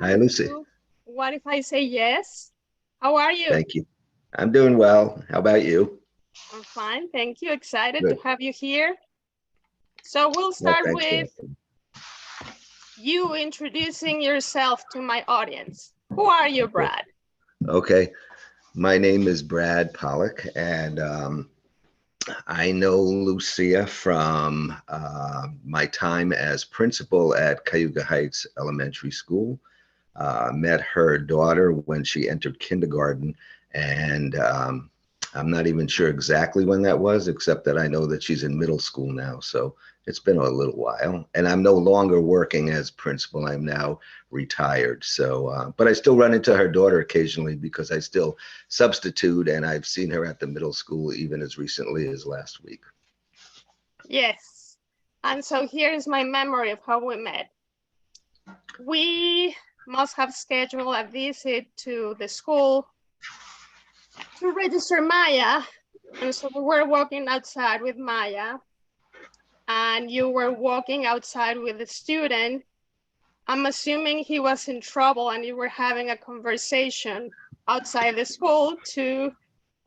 Hi, Lucy. to What If I Say Yes? How are you? Thank you. I'm doing well. How about you? I'm fine, thank you. Excited to Good. have you here. So we'll Well, start thanks for with asking. you introducing yourself to my audience. Who are you, Okay. Brad? Okay. My name is Brad Pollack, and I know Lucia from my time as principal at Cayuga Heights Elementary School. Met her daughter when she entered kindergarten, and I'm not even sure exactly when that was, except that I know that she's in middle school now. So it's been a little while, and I'm no longer working as principal. I'm now retired. So, but I still run into her daughter occasionally because I still substitute, and I've seen her at the middle school even as recently as last week. Yes. And so here's my memory of how we met. We must have scheduled a visit to the school to register Maya. And so we were walking outside with Maya, and you were walking outside with the student. I'm assuming he was in trouble and you were having a conversation outside the school to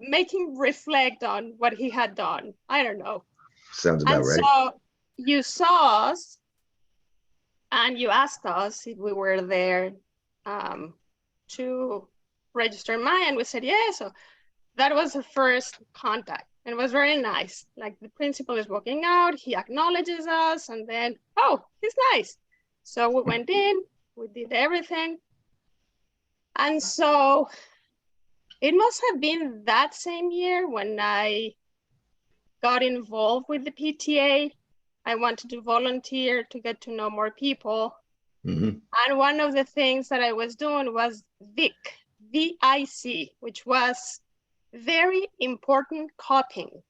make him reflect on what he had done. I don't know. Sounds about And right. so you saw us and you asked us if we were there to register Maya, and we said yes. So that was the first contact. And it was very nice. Like the principal is walking out, he acknowledges us, and then, oh, he's nice. So we went in, we did everything. And so it must have been that same year when I got involved with the PTA. I wanted to volunteer to get to know more people. Hmm. And one of the things that I was doing was VIC, which was very important copying.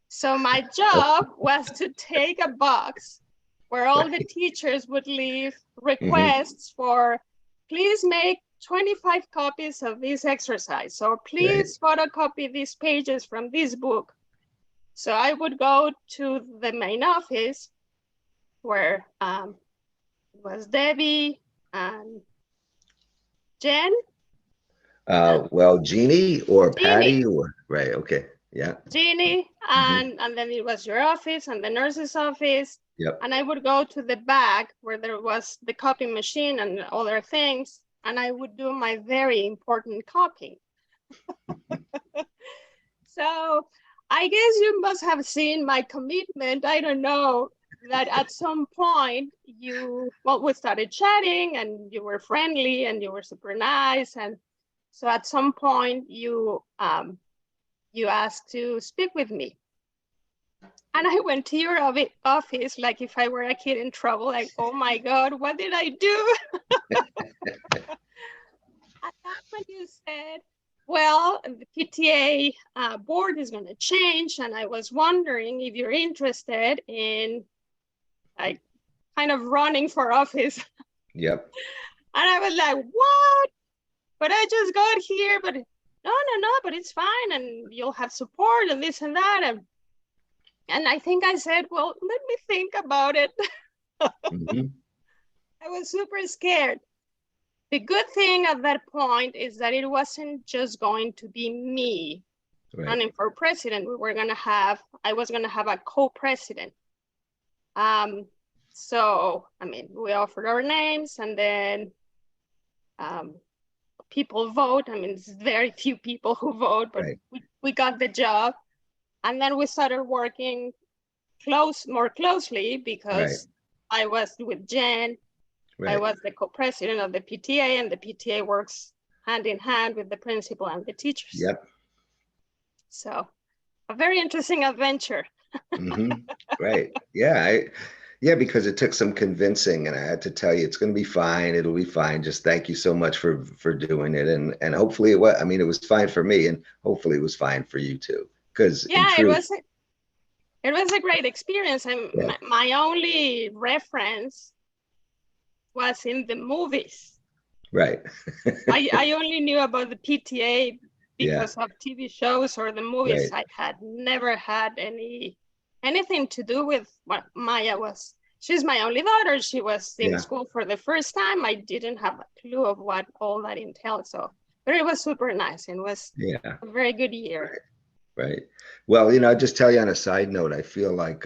So my job was to take a box where all the Right. teachers would leave Hmm. requests for, please make 25 copies of this exercise, or Right. please photocopy these pages from this book. So I would go to the main office where it was Debbie and Jen and Well, Jeannie or Jeannie, Patty or right. Okay. Yeah. Jeannie, Hmm. and then it was your office and the nurse's office. Yep. And I would go to the back where there was the copy machine and other things, and I would do my very important copying. So I guess you must have seen my commitment. I don't know, that at some point well, we started chatting and you were friendly and you were super nice. And so at some point you asked to speak with me. And I went to your office like if I were a kid in trouble, like, oh my God, what did I do? And that's when you said, well, the PTA board is going to change. And I was wondering if you're interested in like kind of running for office. Yep. And I was like, what? But I just got here, but no, but it's fine. And you'll have support and this and that. And I think I said, well, let me think about it. Hmm. I was super scared. The good thing at that point is that it wasn't just going to be me Right. running for president. I was going to have a co-president. Um, so, I mean, we offered our names and then um, people vote. I mean, it's very few people who vote, but Right. we got the job. And then we started working more closely Right. because I was with Jen. I Right. was the co-president of the PTA, and the PTA works hand in hand with the principal and the teachers. Yep. So a very interesting adventure. Hmm. Right. Yeah. Yeah, because it took some convincing, and I had to tell you it's going to be fine. It'll be fine. Just thank you so much for doing it, and hopefully it was. I mean, it was fine for me, and hopefully it was fine for you too. Because in Yeah, truth, it was a great experience. And yeah. my only reference was in the movies. Right. I only knew about the PTA Yeah. because of TV shows or the movies. Right. I had never had anything to do with what Maya was she's my only daughter. She was in Yeah. school for the first time. I didn't have a clue of what all that entailed. So, but it was super nice. It was Yeah. a very good year. Right. Right. Well, I'll just tell you on a side note, I feel like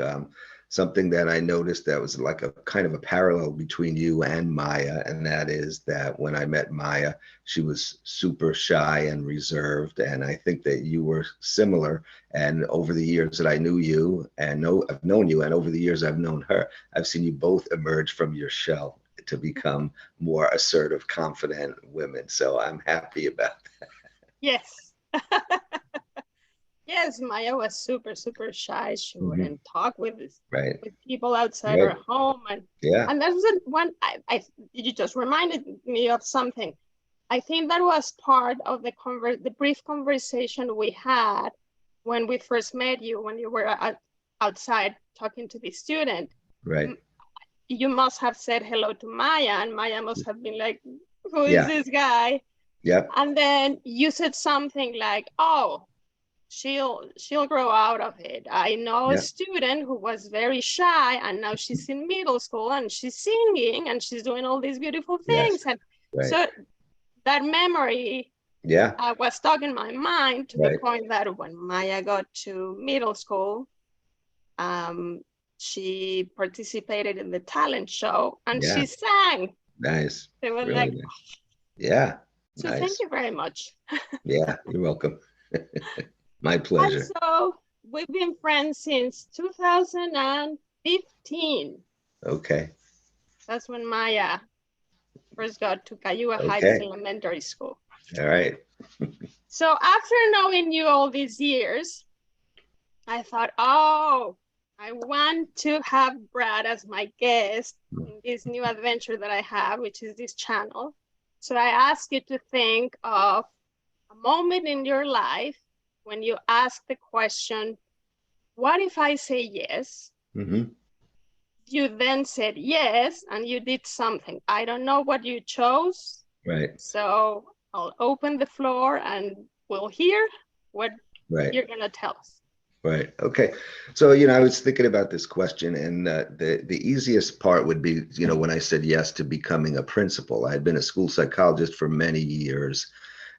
something that I noticed that was like a kind of a parallel between you and Maya, and that is that when I met Maya, she was super shy and reserved, and I think that you were similar. And over the years that I knew you and I've known you, and over the years I've known her, I've seen you both emerge from your shell to become more assertive, confident women. So I'm happy about that. Yes. Yes, Maya was super, super shy. She Mhm. wouldn't talk Right. with people outside Right. her home. Yeah. And that's one you just reminded me of something. I think that was part of the brief conversation we had when we first met you, when you were outside talking to the student. Right. You must have said hello to Maya, and Maya must have been like, "Who is Yeah. this guy?" Yep. And then you said something like, "Oh, she'll grow out of it. I know a Yep. student who was very shy, and now she's in middle school and she's singing and she's doing all these beautiful Yes. things." And Right. so that memory Yeah. was stuck in my mind to the Right. point that when Maya got to middle school, um, she participated in the talent show and Yeah. she sang. Nice. It was Really like, nice. Yeah. so thank Nice. you very much. Yeah. You're welcome. My And pleasure. so we've been friends since 2015. Okay. That's when Maya first got to Cayuga Heights Okay. Elementary School. All right. So after knowing you all these years, I thought, oh, I want to have Brad as my guest in this new adventure that I have, which is this channel. So I ask you to think of a moment in your life when you ask the question, what if I say yes? Mm-hmm. You then said yes, and you did something. I don't know what you chose. Right. So I'll open the floor and we'll hear what Right. you're going to tell us. Right. Okay. So, I was thinking about this question, and the easiest part would be, when I said yes to becoming a principal. I had been a school psychologist for many years,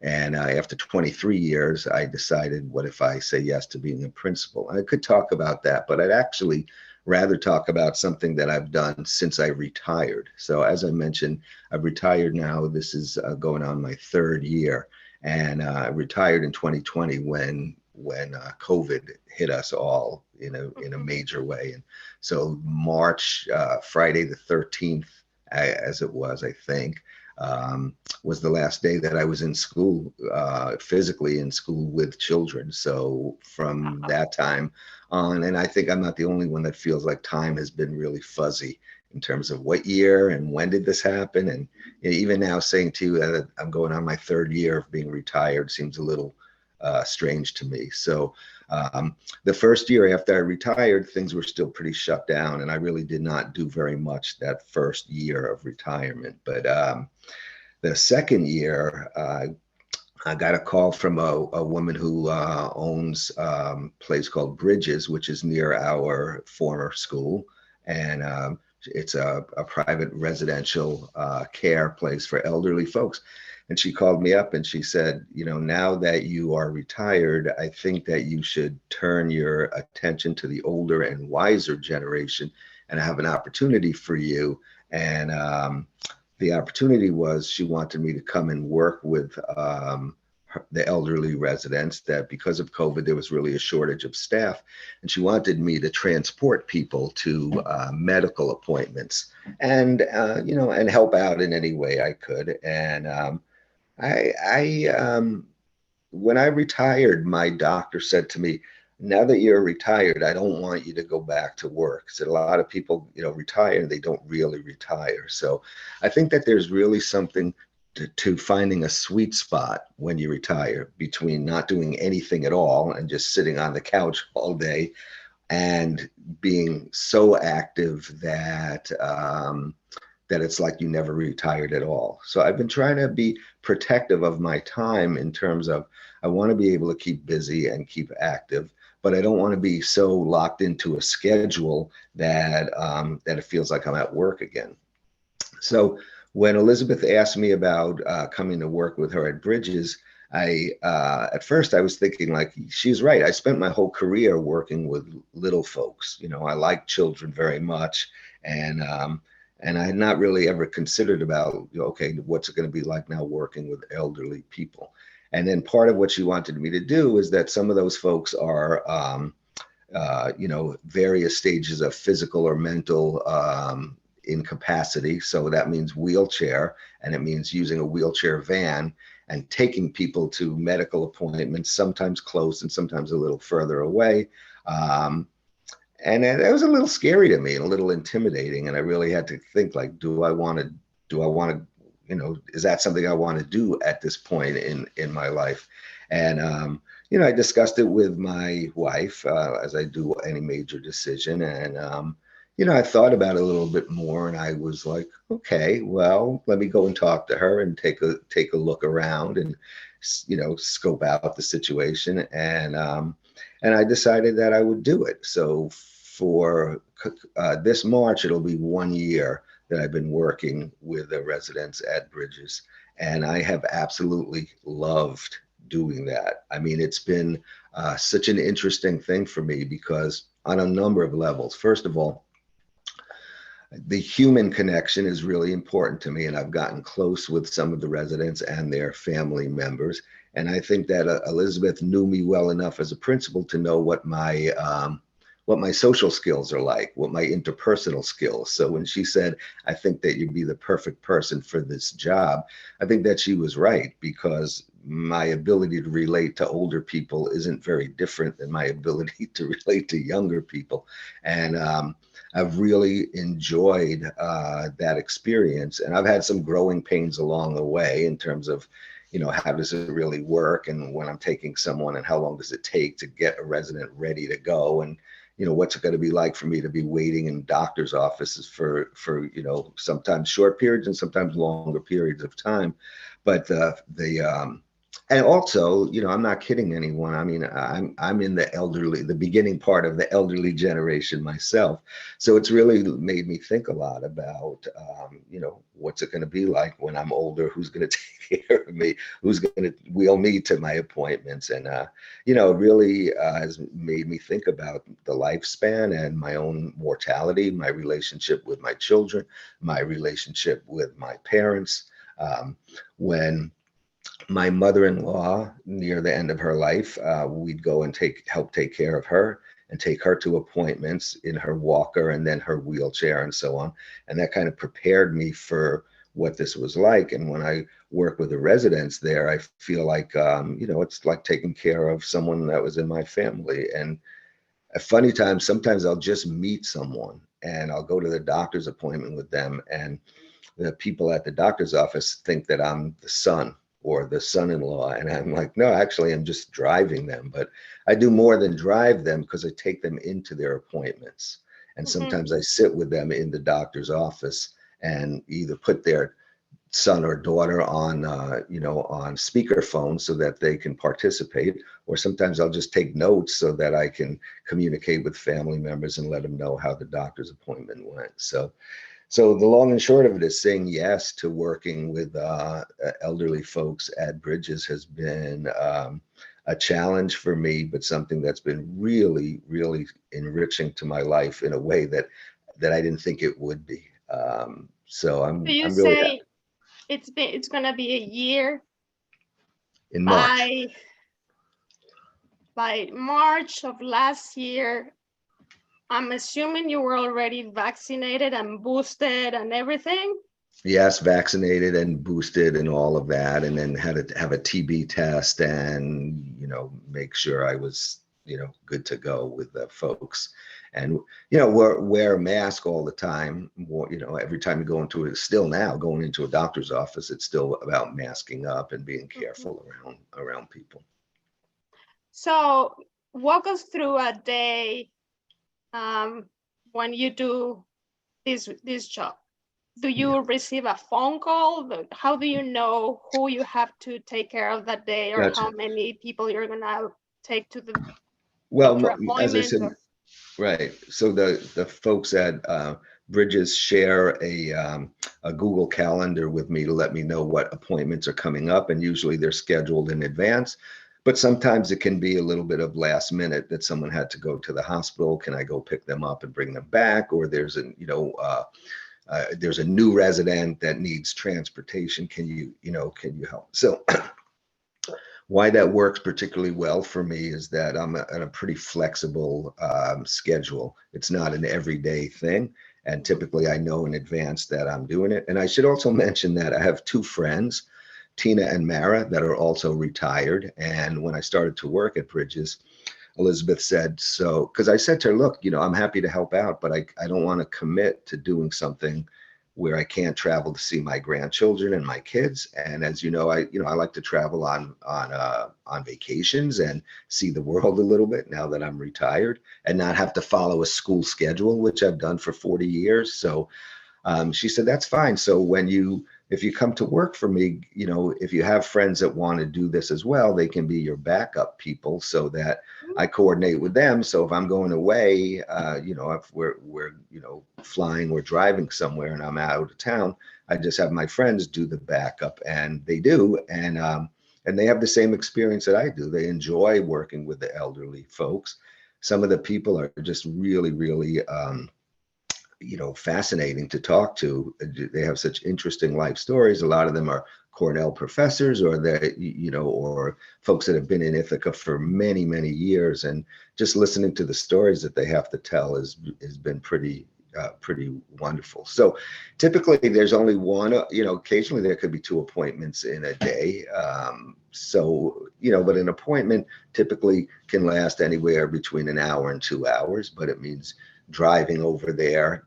and after 23 years, I decided, what if I say yes to being a principal? And I could talk about that, but I'd actually rather talk about something that I've done since I retired. So, as I mentioned, I've retired now. This is going on my third year, and I retired in 2020 when COVID hit us all in a major way. And so March, Friday the 13th, as it was, I think, was the last day that I was in school, physically in school with children. So from that time on, and I think I'm not the only one that feels like time has been really fuzzy in terms of what year and when did this happen. And even now saying to you that I'm going on my third year of being retired seems a little strange to me. So the first year after I retired, things were still pretty shut down, and I really did not do very much that first year of retirement. But the second year, I got a call from a woman who owns a place called Bridges, which is near our former school. And it's a private residential care place for elderly folks. And she called me up and she said, now that you are retired, I think that you should turn your attention to the older and wiser generation, and I have an opportunity for you. And the opportunity was she wanted me to come and work with the elderly residents, that because of COVID, there was really a shortage of staff. And she wanted me to transport people to medical appointments and, and help out in any way I could. And I when I retired, my doctor said to me, now that you're retired, I don't want you to go back to work. So a lot of people, retire and they don't really retire. So I think that there's really something to finding a sweet spot when you retire between not doing anything at all and just sitting on the couch all day and being so active that it's like you never retired at all. So I've been trying to be protective of my time in terms of I want to be able to keep busy and keep active, but I don't want to be so locked into a schedule that that it feels like I'm at work again. So when Elizabeth asked me about coming to work with her at Bridges, I at first I was thinking like she's right. I spent my whole career working with little folks. You know, I like children very much, and I had not really ever considered about, okay, what's it going to be like now working with elderly people. And then part of what she wanted me to do is that some of those folks are various stages of physical or mental incapacity. So that means wheelchair, and it means using a wheelchair van and taking people to medical appointments, sometimes close and sometimes a little further away. And it was a little scary to me and a little intimidating. And I really had to think like, do I want to, is that something I want to do at this point in my life? And, I discussed it with my wife, as I do any major decision. And, I thought about it a little bit more, and I was like, okay, well, let me go and talk to her and take a look around and, scope out the situation. And I decided that I would do it. So for this March, it'll be 1 year that I've been working with the residents at Bridges, and I have absolutely loved doing that. I mean, it's been such an interesting thing for me because on a number of levels. First of all, the human connection is really important to me, and I've gotten close with some of the residents and their family members. And I think that Elizabeth knew me well enough as a principal to know what my social skills are like, what my interpersonal skills. So when she said, I think that you'd be the perfect person for this job, I think that she was right, because my ability to relate to older people isn't very different than my ability to relate to younger people. And I've really enjoyed that experience. And I've had some growing pains along the way in terms of, how does it really work? And when I'm taking someone, and how long does it take to get a resident ready to go? And, what's it going to be like for me to be waiting in doctor's offices for sometimes short periods and sometimes longer periods of time. But and also, I'm not kidding anyone. I mean, I'm in the beginning part of the elderly generation myself. So it's really made me think a lot about, what's it going to be like when I'm older? Who's going to take care of me? Who's going to wheel me to my appointments? And, it really has made me think about the lifespan and my own mortality, my relationship with my children, my relationship with my parents. When my mother-in-law, near the end of her life, we'd go and help take care of her and take her to appointments in her walker and then her wheelchair and so on. And that kind of prepared me for what this was like. And when I work with the residents there, I feel like, it's like taking care of someone that was in my family. And at funny times, sometimes I'll just meet someone and I'll go to the doctor's appointment with them, and the people at the doctor's office think that I'm the son or the son-in-law. And I'm like, no, actually, I'm just driving them. But I do more than drive them, because I take them into their appointments. And sometimes I sit with them in the doctor's office and either put their son or daughter on, on speakerphone so that they can participate. Or sometimes I'll just take notes so that I can communicate with family members and let them know how the doctor's appointment went. So the long and short of it is, saying yes to working with elderly folks at Bridges has been a challenge for me, but something that's been really, really enriching to my life in a way that I didn't think it would be. So So you I'm really say it's gonna be a year in March. by March of last year. I'm assuming you were already vaccinated and boosted and everything. Yes, vaccinated and boosted and all of that, and then had to have a TB test and, make sure I was, good to go with the folks. And, wear a mask all the time. Every time you go still now going into a doctor's office, it's still about masking up and being careful around people. So walk us through a day when you do this job. Do you receive a phone call? How do you know who you have to take care of that day, or Gotcha. how many people you're gonna take to the Well, extra as I appointments said, or? right. So the folks at Bridges share a Google Calendar with me to let me know what appointments are coming up, and usually they're scheduled in advance. But sometimes it can be a little bit of last minute that someone had to go to the hospital. Can I go pick them up and bring them back? Or there's there's a new resident that needs transportation. Can you help? So why that works particularly well for me is that I'm on a pretty flexible schedule. It's not an everyday thing. And Mhm. typically I know in advance that I'm doing it. And I should also mention that I have two friends, Tina and Mara, that are also retired. And when I started to work at Bridges, Elizabeth said, so, because I said to her, look, I'm happy to help out, but I don't want to commit to doing something where I can't travel to see my grandchildren and my kids. And as you know, I like to travel on vacations and see the world a little bit now that I'm retired and not have to follow a school schedule, which I've done for 40 years. So she said, that's fine. So if you come to work for me, if you have friends that want to do this as well, they can be your backup people so that I coordinate with them. So if I'm going away, if we're flying or driving somewhere and I'm out of town, I just have my friends do the backup, and they do. And they have the same experience that I do. They enjoy working with the elderly folks. Some of the people are just really, really, fascinating to talk to. They have such interesting life stories. A lot of them are Cornell professors, or or folks that have been in Ithaca for many, many years. And just listening to the stories that they have to tell has been pretty wonderful. So typically there's only one, occasionally there could be two appointments in a day. But an appointment typically can last anywhere between an hour and 2 hours, but it means driving over there,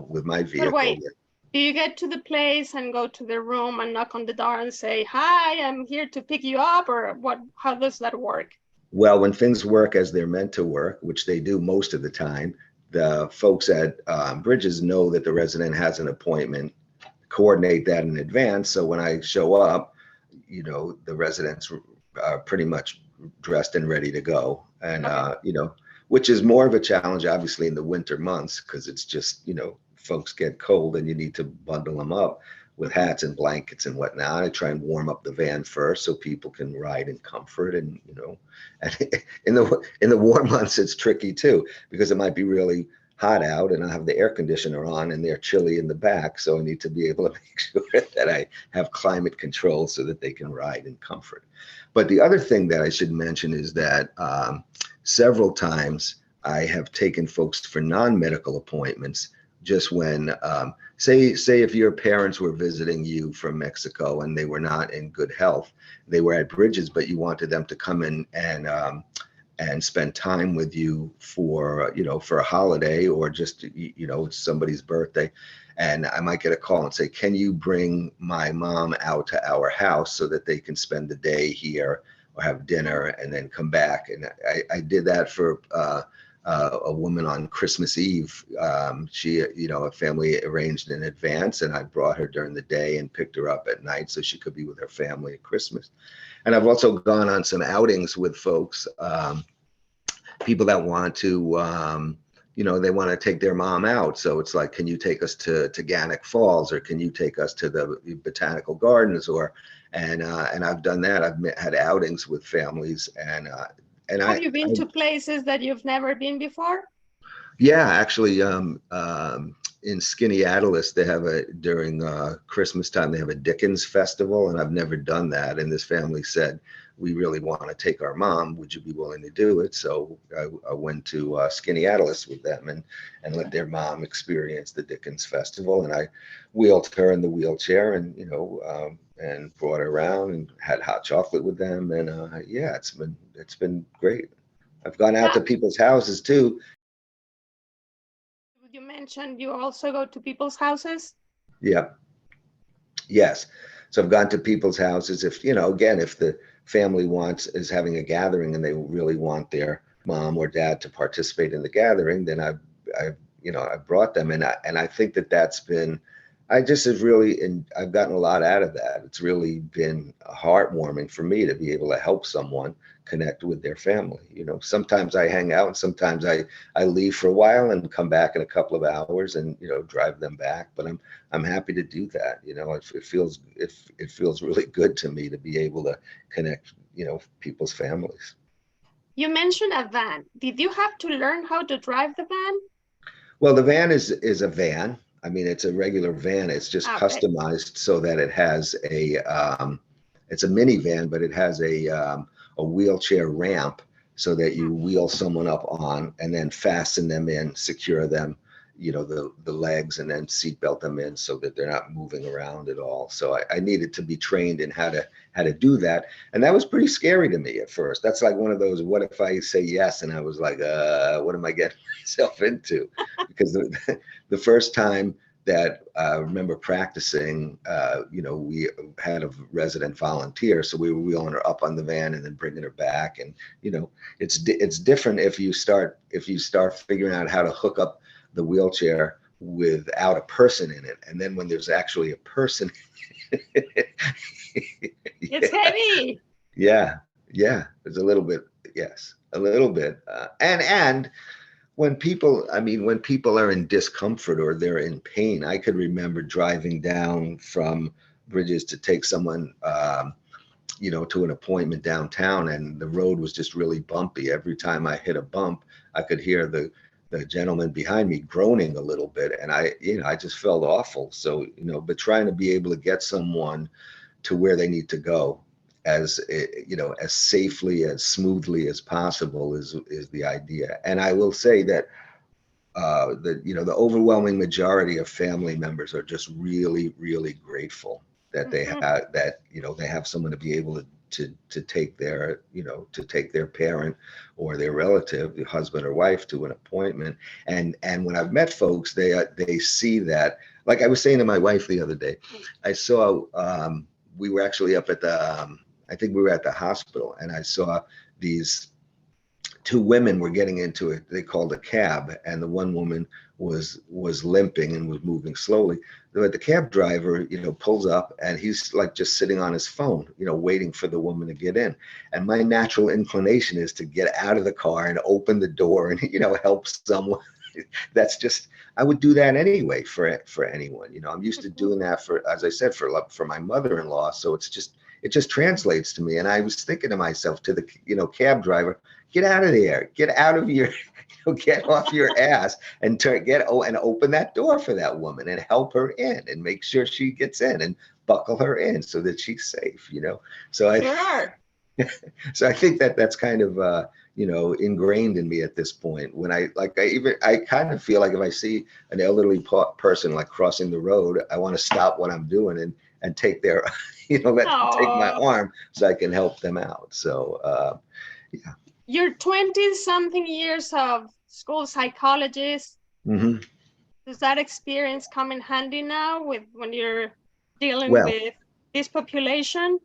with my But vehicle. wait, do you get to the place and go to the room and knock on the door and say, hi, I'm here to pick you up, or what? How does that work? Well, when things work as they're meant to work, which they do most of the time, the folks at Bridges know that the resident has an appointment, coordinate that in advance. So when I show up, the residents are pretty much dressed and ready to go. And, Okay. which is more of a challenge, obviously, in the winter months, because it's just, folks get cold and you need to bundle them up with hats and blankets and whatnot. I try and warm up the van first so people can ride in comfort. And, and in the warm months, it's tricky too, because it might be really hot out and I have the air conditioner on and they're chilly in the back. So I need to be able to make sure that I have climate control so that they can ride in comfort. But the other thing that I should mention is that several times I have taken folks for non-medical appointments just when, say if your parents were visiting you from Mexico and they were not in good health, they were at Bridges, but you wanted them to come in and spend time with you for a holiday, or just it's somebody's birthday, and I might get a call and say, can you bring my mom out to our house so that they can spend the day here or have dinner and then come back. And I did that for a woman on Christmas Eve. She, a family arranged in advance, and I brought her during the day and picked her up at night so she could be with her family at Christmas. And I've also gone on some outings with folks, people that want to, they want to take their mom out. So it's like, can you take us to Gannick Falls, or can you take us to the botanical gardens, and I've done that. I've had outings with families, and Have I, you been I to places that you've never been before? yeah, actually, in Skaneateles, they have during Christmas time, they have a Dickens festival, and I've never done that. And this family said, we really want to take our mom. Would you be willing to do it? So I went to Skaneateles with them and let their mom experience the Dickens festival. And I wheeled her in the wheelchair and brought her around and had hot chocolate with them. And yeah, it's been great. I've gone out Yeah. to people's houses too. You mentioned you also go to people's houses. Yeah. Yes. So I've gone to people's houses. If, again, if the family is having a gathering and they really want their mom or dad to participate in the gathering, then I've brought them. And I think that that's been I just have really, and I've gotten a lot out of that. It's really been heartwarming for me to be able to help someone connect with their family. You know, sometimes I hang out and sometimes I leave for a while and come back in a couple of hours and, you know, drive them back. But I'm happy to do that. You know, it feels really good to me to be able to connect, you know, people's families. You mentioned a van. Did you have to learn how to drive the van? Well, the van is a van. I mean, it's a regular van. It's just Okay. customized so that it has it's a minivan, but it has a wheelchair ramp so that you wheel someone up on and then fasten them in, secure them, you know, the legs, and then seat belt them in so that they're not moving around at all. So I needed to be trained in how to do that, and that was pretty scary to me at first. That's like one of those, what if I say yes? And I was like, what am I getting myself into? Because the first time that I remember practicing, you know, we had a resident volunteer, so we were wheeling her up on the van and then bringing her back. And you know, it's different if you start figuring out how to hook up the wheelchair without a person in it, and then when there's actually a person. It's Yeah, heavy. yeah, yeah. There's a little bit, yes, a little bit, and when people, I mean, when people are in discomfort or they're in pain, I could remember driving down from Bridges to take someone, you know, to an appointment downtown, and the road was just really bumpy. Every time I hit a bump, I could hear the gentleman behind me groaning a little bit, and you know, I just felt awful. So, you know, but trying to be able to get someone to where they need to go as you know, as safely, as smoothly as possible is the idea. And I will say that you know, the overwhelming majority of family members are just really really grateful that they Mhm. have that, you know, they have someone to be able to take their, you know, to take their parent or their relative, the husband or wife, to an appointment. And when I've met folks, they see that. Like I was saying to my wife the other day, I saw we were actually up at the I think we were at the hospital, and I saw these two women were getting into it. They called a cab, and the one woman was limping and was moving slowly. The cab driver, you know, pulls up, and he's like just sitting on his phone, you know, waiting for the woman to get in. And my natural inclination is to get out of the car and open the door and, you know, help someone. That's just, I would do that anyway for anyone. You know, I'm used to Mhm. doing that for, as I said, for my mother-in-law. So it just translates to me. And I was thinking to myself, to the, you know, cab driver, get out of there, get out of your, you know, get off your ass and and open that door for that woman and help her in and make sure she gets in and buckle her in so that she's safe. You know, so I Sure. so I think that that's kind of you know, ingrained in me at this point. When I kind of feel like if I see an elderly person like crossing the road, I want to stop what I'm doing and take their you know, let them take my Oh, arm so I can help them out. So yeah. your 20 something years of school psychologist, Hmm. does that experience come in handy now with when you're dealing Well, with this population?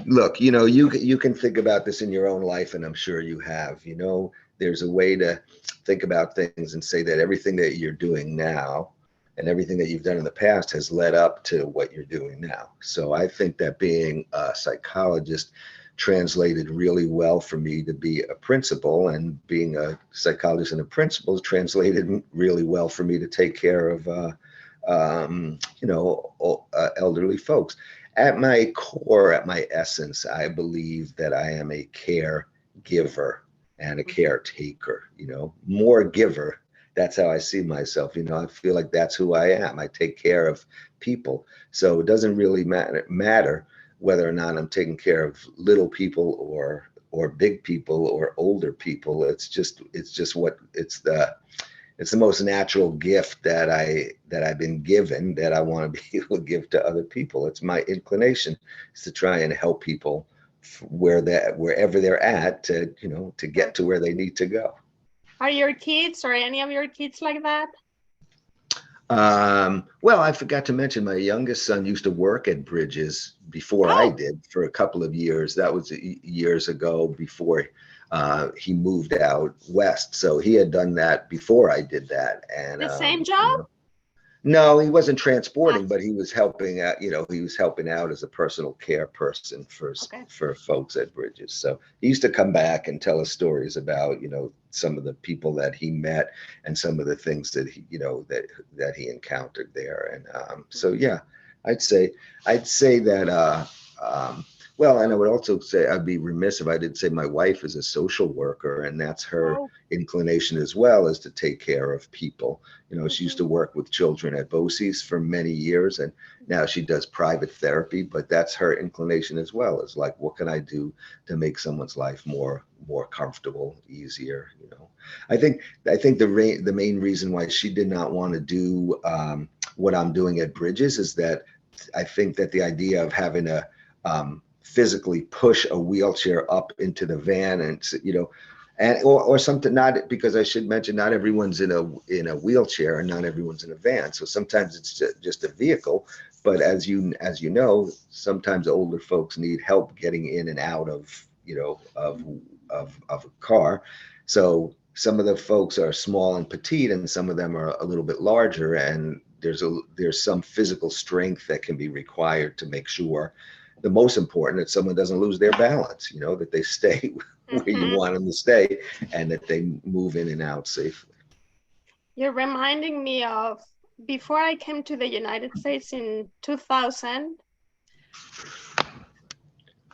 look, you know, you can think about this in your own life, and I'm sure you have. You know, there's a way to think about things and say that everything that you're doing now and everything that you've done in the past has led up to what you're doing now. So I think that being a psychologist translated really well for me to be a principal, and being a psychologist and a principal translated really well for me to take care of you know, elderly folks. At my core, at my essence, I believe that I am a caregiver and a caretaker, you know, more giver. That's how I see myself. You know, I feel like that's who I am. I take care of people. So it doesn't really matter whether or not I'm taking care of little people or big people or older people. It's just what it's the most natural gift that I've been given, that I want to be able to give to other people. It's my inclination is to try and help people wherever they're at, to, you know, to get to where they need to go. Are your kids or any of your kids like that? Well, I forgot to mention my youngest son used to work at Bridges before I Oh, did for a couple of years. That was years ago, before he moved out west. So he had done that before I did that, and the same you job? know, No, he wasn't Ah, transporting, but he was helping out, he was helping out as a personal care person okay. for folks at Bridges. So he used to come back and tell us stories about, some of the people that he met and some of the things that that he encountered there. And so yeah, I'd say I'd say that um well, and I would also say I'd be remiss if I didn't say my wife is a social worker, and that's her Oh, inclination as well, is to take care of people. She used mhm, to work with children at BOCES for many years, and now mhm, she does private therapy. But that's her inclination as well. Is like, what can I do to make someone's life more comfortable, easier? I think the main reason why she did not want to do what I'm doing at Bridges is that I think that the idea of having to physically push a wheelchair up into the van, and or something, not because I should mention not everyone's in a wheelchair and not everyone's in a van, so sometimes it's just a vehicle. But as you know, sometimes older folks need help getting in and out of of a car. So some of the folks are small and petite, and some of them are a little bit larger, and there's some physical strength that can be required to make sure, the most important, that someone doesn't lose their balance, that they stay where you mhm. want them to stay, and that they move in and out safely. You're reminding me of before I came to the United States in 2000,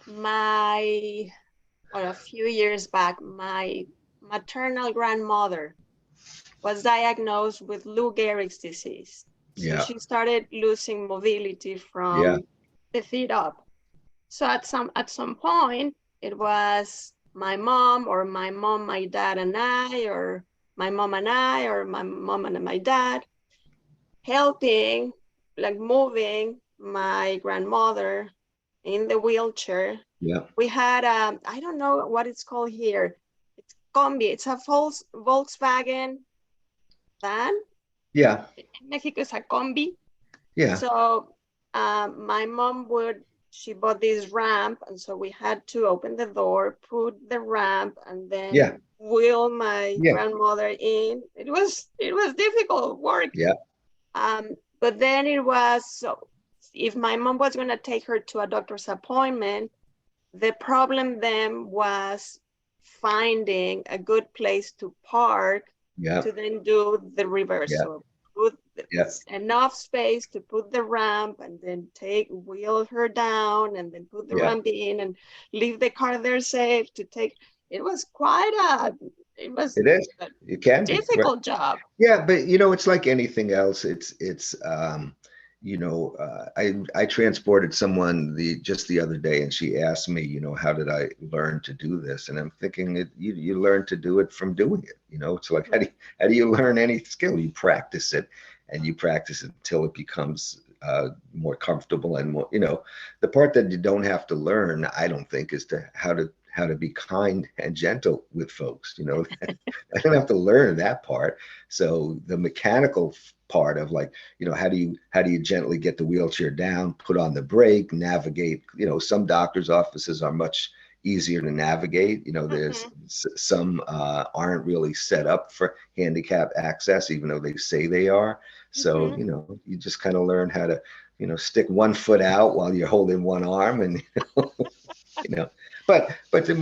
my, or a few years back, my maternal grandmother was diagnosed with Lou Gehrig's disease. So Yeah, she started losing mobility yeah, from the feet up. So at some point, it was my mom, or my mom, my dad, and I, or my mom and I, or my mom and my dad, helping, like moving my grandmother in the wheelchair. yeah, We had I don't know what it's called here. It's combi. It's a Volkswagen van. yeah, In Mexico, it's a combi. yeah, So my mom she bought this ramp, and so we had to open the door, put the ramp, and yeah, then wheel my yeah, grandmother in. It was difficult work. yeah, But then it was, so if my mom was going to take her to a doctor's appointment, the problem then was finding a good place to park yeah, to then do the reverse. yeah, So put yeah, enough space to put the ramp, and then wheel her down, and then put the yeah. ramp in and leave the car there safe to take. It was it was It is. a It can be, right? difficult job. Yeah, but it's like anything else. It's I transported someone just the other day, and she asked me, how did I learn to do this? And I'm thinking, you learn to do it from doing it. It's like, Mhm. how do you learn any skill? You practice it, and you practice it until it becomes more comfortable and more. The part that you don't have to learn, I don't think, is how to be kind and gentle with folks. I don't have to learn that part. So the mechanical part of, like, how do you gently get the wheelchair down, put on the brake, navigate. Some doctors' offices are much easier to navigate. There's Mhm. some aren't really set up for handicap access, even though they say they are. So Mhm. you just kind of learn how to stick one foot out while you're holding one arm, and you know but the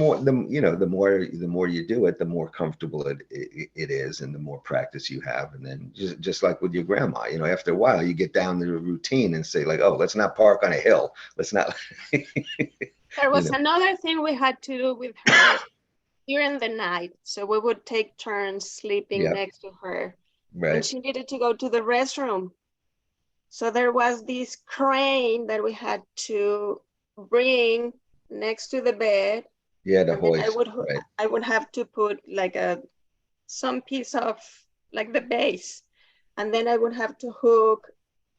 more you do it, the more comfortable it is, and the more practice you have. And then just like with your grandma, after a while you get down to a routine and say, like, oh, let's not park on a hill, let's not. There you was know another thing we had to do with her during the night. So we would take turns sleeping yeah, next to her when right, she needed to go to the restroom. So there was this crane that we had to bring next to the bed, yeah, the and then hoist, right, I would have to put like some piece of like the base, and then I would have to hook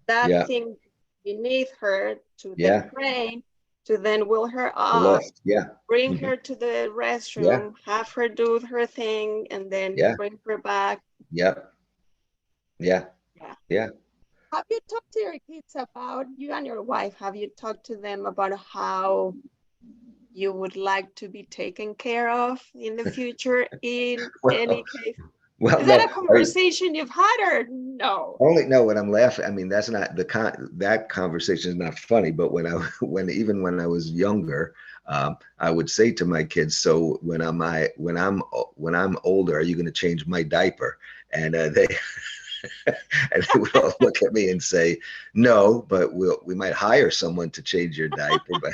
that yeah, thing beneath her to the yeah, crane to then wheel her the up, lift, yeah, bring hmm, her to the yeah, restroom, have her do her thing, and then yeah, bring her back. yeah, yeah, Yeah. yeah. Have you talked to your kids about, you and your wife, have you talked to them about how you would like to be taken care of in the future in Well, any case? Well, Is that no, a conversation you've had or no? only no. When I'm laughing, I mean that's not that conversation is not funny. But when I when I was younger, I would say to my kids, "So when I'm older, are you going to change my diaper?" And they and they would all look at me and say, "No, but we might hire someone to change your diaper." But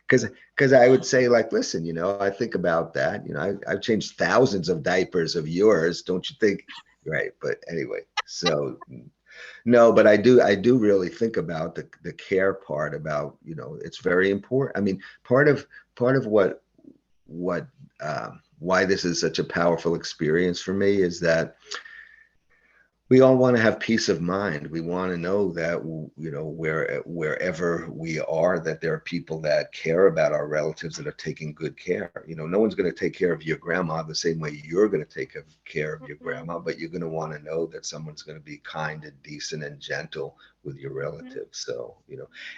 because I would say like, listen, I think about that. I've changed thousands of diapers of yours, don't you think? Right. But anyway, so no, but I do really think about the care part about, it's very important. I mean, part of what why this is such a powerful experience for me is that we all want to have peace of mind. We want to know that, wherever we are, that there are people that care about our relatives that are taking good care. No one's going to take care of your grandma the same way you're going to take care of your Mm-hmm. grandma, but you're going to want to know that someone's going to be kind and decent and gentle with your Mm-hmm. relatives. So,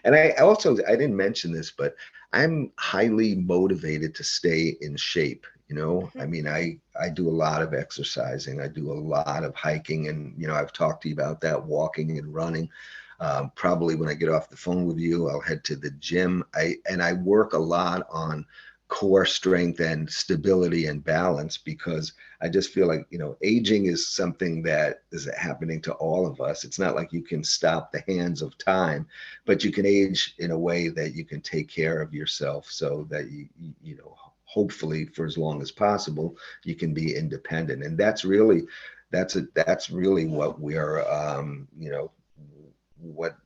and I didn't mention this, but I'm highly motivated to stay in shape. I Mm-hmm. mean, I do a lot of exercising. I do a lot of hiking, and I've talked to you about that, walking and running. Probably when I get off the phone with you, I'll head to the gym. I work a lot on core strength and stability and balance because I just feel like, aging is something that is happening to all of us. It's not like you can stop the hands of time, but you can age in a way that you can take care of yourself so that hopefully for as long as possible, you can be independent. And that's really what we're, what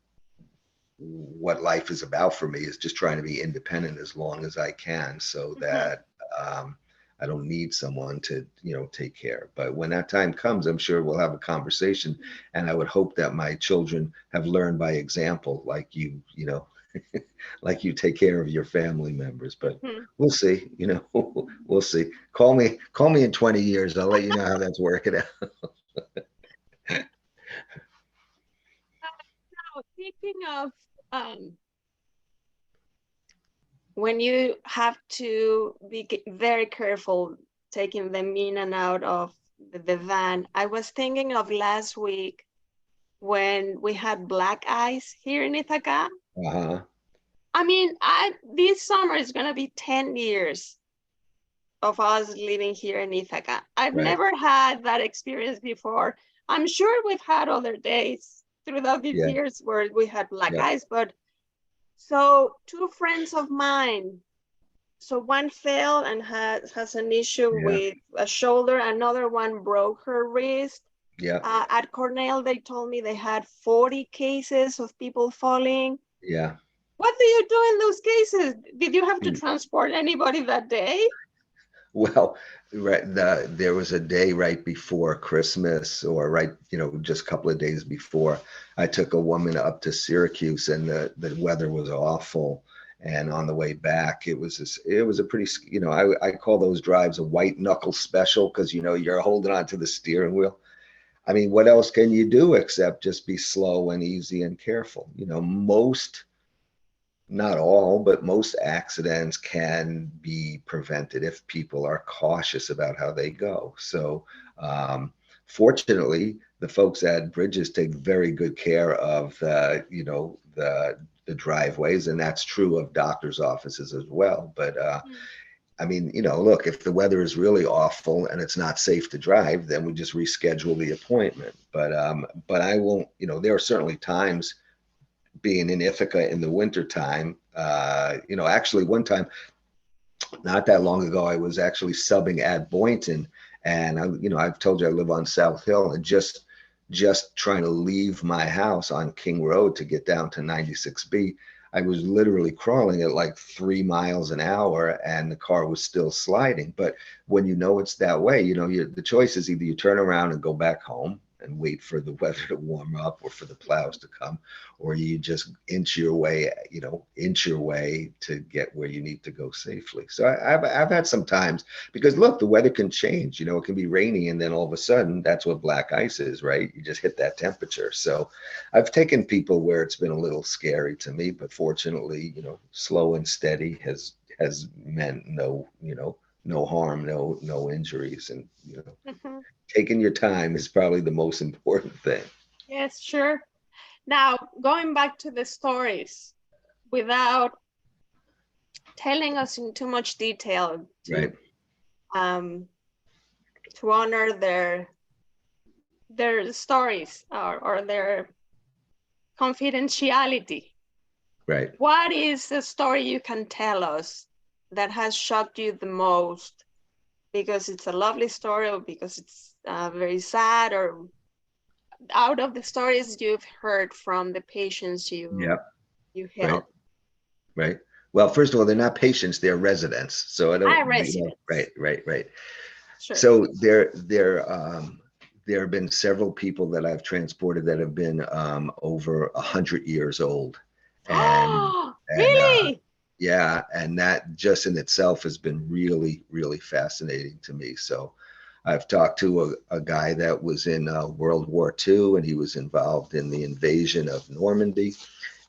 what life is about for me is just trying to be independent as long as I can so Mm-hmm. that I don't need someone to, take care. But when that time comes, I'm sure we'll have a conversation. And I would hope that my children have learned by example, like like you take care of your family members. But Mm-hmm. we'll see, we'll see. Call me in 20 years. I'll let you know how that's working out. Now, speaking of um, when you have to be very careful taking them in and out of the van, I was thinking of last week when we had black ice here in Ithaca. Uh-huh. I mean, this summer is gonna be 10 years of us living here in Ithaca. I've Right. never had that experience before. I'm sure we've had other days throughout these Yeah. years where we had black Yeah. ice, but so two friends of mine, so one fell and has an issue Yeah. with a shoulder, another one broke her wrist. Yeah. At Cornell, they told me they had 40 cases of people falling. Yeah. What do you do in those cases? Did you have to Hmm. transport anybody that day? Well, right, there was a day right before Christmas, or right, just a couple of days before. I took a woman up to Syracuse, and the weather was awful. And on the way back, it was a pretty, I call those drives a white knuckle special because you're holding on to the steering wheel. I mean, what else can you do except just be slow and easy and careful? Not all, but most accidents can be prevented if people are cautious about how they go. So, fortunately, the folks at Bridges take very good care of the driveways, and that's true of doctors' offices as well. But I mean, look, if the weather is really awful and it's not safe to drive, then we just reschedule the appointment. But I won't. There are certainly times being in Ithaca in the wintertime. Actually, one time, not that long ago, I was actually subbing at Boynton, and I've told you I live on South Hill, and just trying to leave my house on King Road to get down to 96B. I was literally crawling at like 3 miles an hour, and the car was still sliding. But when it's that way, the choice is either you turn around and go back home and wait for the weather to warm up or for the plows to come, or you just inch your way to get where you need to go safely. So I've had some times, because look, the weather can change. It can be rainy, and then all of a sudden, that's what black ice is, right? You just hit that temperature. So I've taken people where it's been a little scary to me, but fortunately, slow and steady has meant no harm, no injuries, and Mhm. taking your time is probably the most important thing. Yes, sure. Now, going back to the stories, without telling us in too much detail Right. um, to honor their stories or their confidentiality. Right. What is the story you can tell us that has shocked you the most? Because it's a lovely story, or because it's very sad, or out of the stories you've heard from the patients Yeah. you Right. help. Right. Well, first of all, they're not patients; they're residents. So I don't, I right, residents. right, right. Sure. So there have been several people that I've transported that have been over 100 years old, and Oh, and really? yeah, and that just in itself has been really, really fascinating to me. So I've talked to a guy that was in World War II, and he was involved in the invasion of Normandy.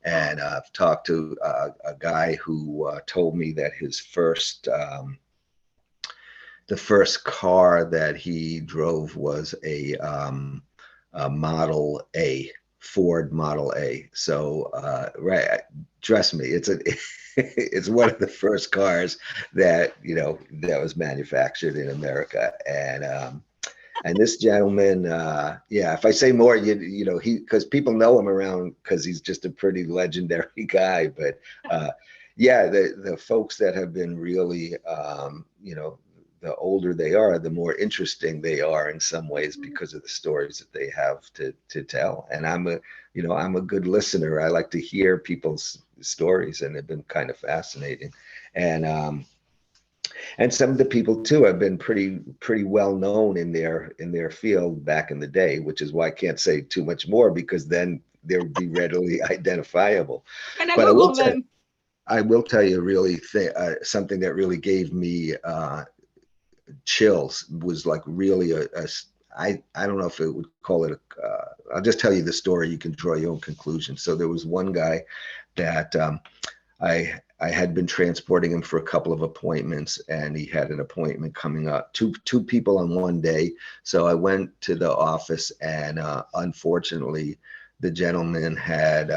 And I've talked to a guy who told me that his the first car that he drove was a Model A, Ford Model A. So, right, trust me, it's one of the first cars that that was manufactured in America, and this gentleman, yeah, if I say more, he because people know him around because he's just a pretty legendary guy. But yeah, the folks that have been really, the older they are, the more interesting they are in some ways because of the stories that they have to tell. And I'm a good listener. I like to hear people's stories, and they've been kind of fascinating. And some of the people too have been pretty well known in their field back in the day, which is why I can't say too much more because then they would be readily identifiable. I'm gonna But Google them. I will tell you really something that really gave me chills was like really I don't know if it would call it I'll just tell you the story. You can draw your own conclusion. So there was one guy that I had been transporting him for a couple of appointments, and he had an appointment coming up. Two people on one day. So I went to the office, and unfortunately, the gentleman had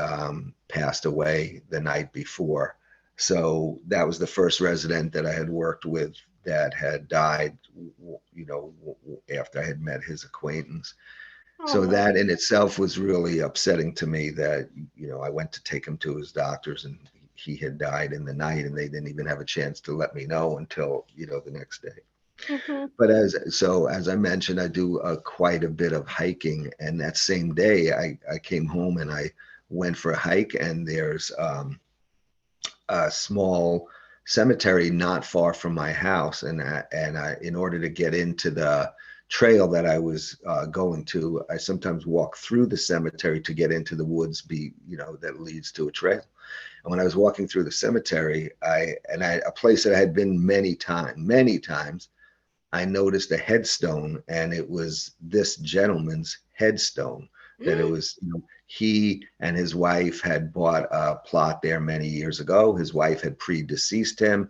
passed away the night before. So that was the first resident that I had worked with that had died. After I had met his acquaintance. So Oh, that in itself was really upsetting to me that, I went to take him to his doctors and he had died in the night and they didn't even have a chance to let me know until, the next day. mm-hmm. But as I mentioned, I do quite a bit of hiking. And that same day I came home and I went for a hike, and there's a small cemetery not far from my house. And in order to get into the trail that I was going to, I sometimes walk through the cemetery to get into the woods, that leads to a trail. And when I was walking through the cemetery, a place that I had been many times, I noticed a headstone, and it was this gentleman's headstone. That it Mm. was, he and his wife had bought a plot there many years ago. His wife had predeceased him,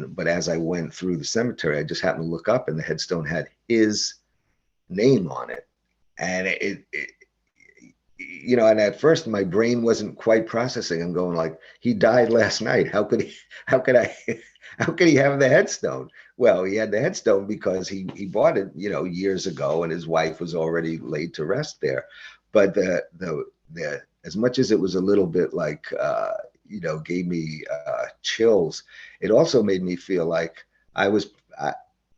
but as I went through the cemetery, I just happened to look up, and the headstone had his name on it, and and at first my brain wasn't quite processing. I'm going like, he died last night. How could I, how could he have the headstone? Well, he had the headstone because he bought it, years ago, and his wife was already laid to rest there. But the as much as it was a little bit like, gave me chills, it also made me feel like I was, I,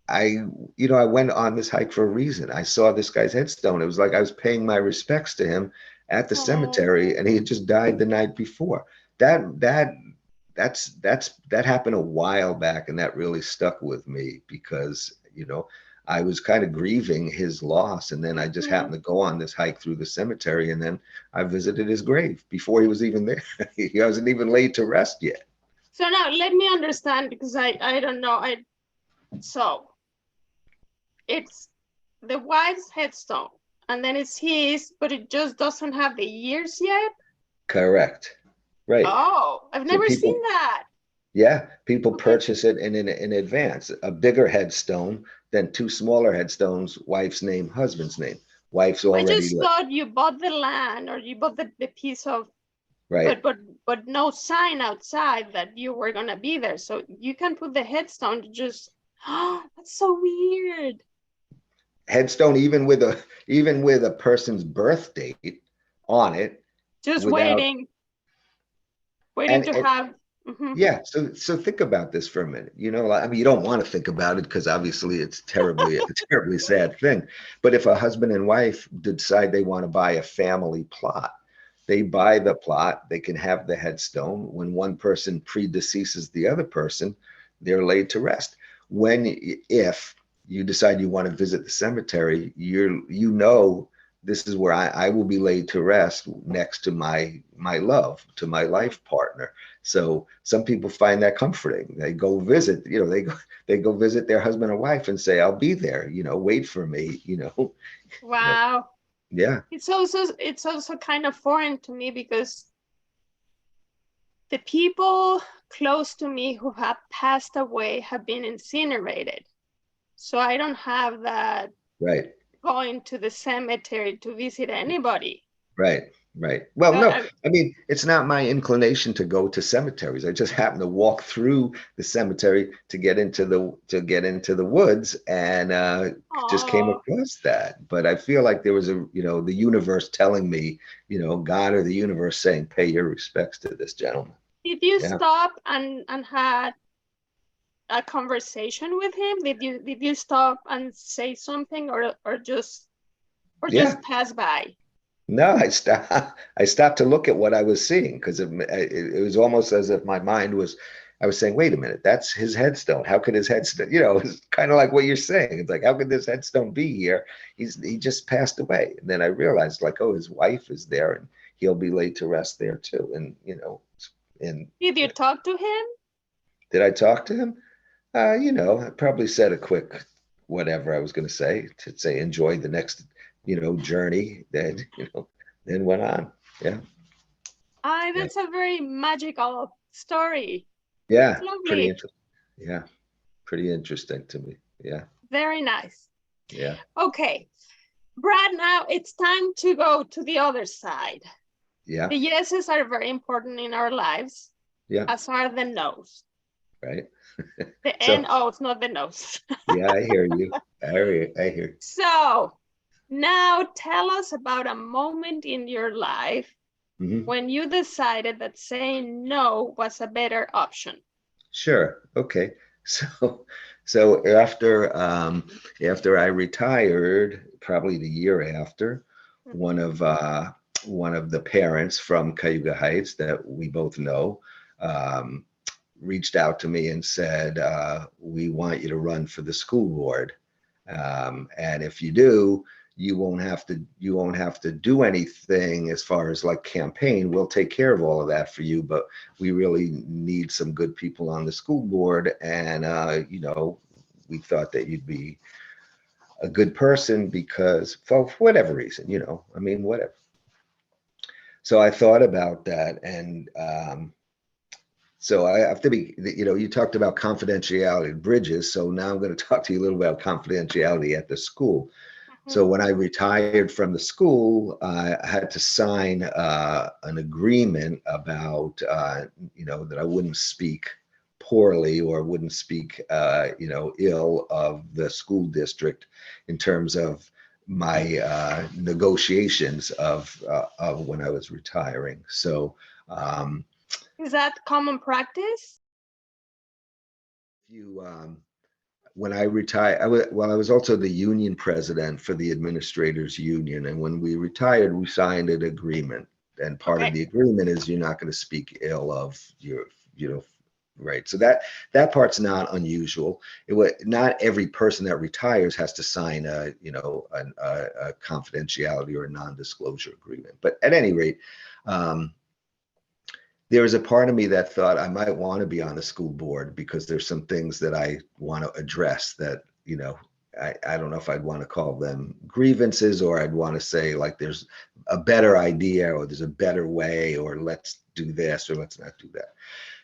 I went on this hike for a reason. I saw this guy's headstone. It was like I was paying my respects to him at the cemetery, Oh. and he had just died the night before. That that that happened a while back, and that really stuck with me because I was kind of grieving his loss, and then I just Mhm. happened to go on this hike through the cemetery, and then I visited his grave before he was even there. He wasn't even laid to rest yet. So now let me understand, because I don't know. So it's the wife's headstone, and then it's his, but it just doesn't have the years yet. Correct. Right. Oh, I've So never seen people that. Yeah, people Okay. purchase it in advance. A bigger headstone, then two smaller headstones, wife's name, husband's name. Wife's I already just thought you bought the land or you bought the piece of, right. but no sign outside that you were gonna be there. So you can put the headstone to just, oh, that's so weird. Headstone, even with a person's birth date on it, Just without waiting and to have. Mhm. yeah, so think about this for a minute. I mean, you don't want to think about it because obviously it's terribly a terribly sad thing. But if a husband and wife decide they want to buy a family plot, they buy the plot, they can have the headstone. When one person predeceases the other person, they're laid to rest. If you decide you want to visit the cemetery, this is where I will be laid to rest next to my love, to my life partner. So some people find that comforting. They go visit, they go visit their husband or wife and say, "I'll be there. Wait for me." Wow. Yeah, It's also kind of foreign to me because the people close to me who have passed away have been incinerated. So I don't have that right. going to the cemetery to visit anybody. Right, right. Well, So no, I mean, it's not my inclination to go to cemeteries. I just happen to walk through the cemetery to get into the woods and just came oh, across that. But I feel like there was the universe telling me, God or the universe saying, pay your respects to this gentleman. did you Yeah. stop and had a conversation with him? Did you stop and say something or just Yeah. pass by? No, I stopped to look at what I was seeing because it was almost as if my mind was, I was saying, wait a minute, that's his headstone. How could his headstone, it's kind of like what you're saying. It's like, how could this headstone be here? He just passed away. And then I realized, like, oh, his wife is there and he'll be laid to rest there too. And Did you talk to him? did I talk to him? I probably said a quick whatever I was going to say enjoy the next, journey. Then went on. Yeah, yeah, That's a very magical story. That's yeah. Pretty lovely. interesting. Yeah, pretty interesting to me. Yeah, Very nice. yeah, Okay, Brad, now it's time to go to the other side. yeah, The yeses are very important in our lives, yeah. as are the no's. Right. The So N-O's, not the no's. yeah, I hear you. I hear. So now tell us about a moment in your life Hmm. when you decided that saying no was a better option. Sure. Okay. So, so after I retired, probably the year after, one Mhm. of uh, one of the parents from Cayuga Heights that we both know um, reached out to me and said, "We want you to run for the school board, and if you do, you won't have to do anything as far as like campaign. We'll take care of all of that for you, but we really need some good people on the school board, and we thought that you'd be a good person because for whatever reason, I mean, whatever." So I thought about that, and so I have to be, you talked about confidentiality bridges. So now I'm going to talk to you a little about confidentiality at the school. So Mhm. when I retired from the school, I had to sign an agreement about, that I wouldn't speak poorly or wouldn't speak, ill of the school district in terms of my negotiations of when I was retiring. So, um, Is that common practice? you when I retired, I was also the union president for the administrators union, and when we retired, we signed an agreement, and part of Okay. the agreement is you're not going to speak ill of right. So that part's not unusual. Not every person that retires has to sign a confidentiality or a non-disclosure agreement, but at any rate. Um, there was a part of me that thought I might want to be on the school board because there's some things that I want to address that, I don't know if I'd want to call them grievances or I'd want to say like there's a better idea or there's a better way or let's do this or let's not do that.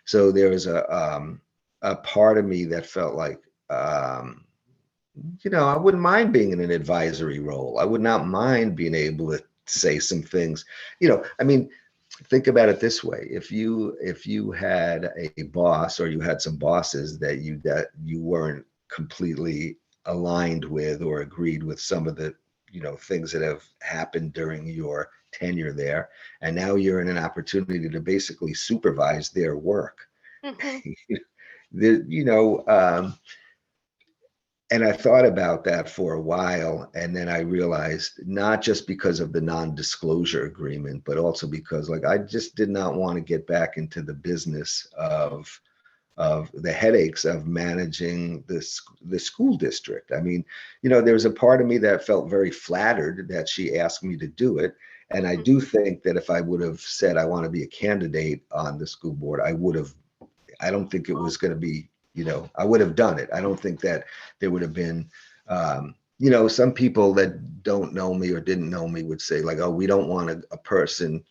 So there was a part of me that felt like, I wouldn't mind being in an advisory role. I would not mind being able to say some things. I mean, think about it this way: if you had a boss, or you had some bosses that you weren't completely aligned with or agreed with some of the things that have happened during your tenure there, and now you're in an opportunity to basically supervise their work. Mm-hmm. the, you know and I thought about that for a while, and then I realized, not just because of the non-disclosure agreement, but also because, like, I just did not want to get back into the business of the headaches of managing the school district. I mean, there was a part of me that felt very flattered that she asked me to do it. And I do think that if I would have said I want to be a candidate on the school board, I don't think it was going to be, I would have done it. I don't think that there would have been, some people that don't know me or didn't know me would say, like, oh, we don't want a person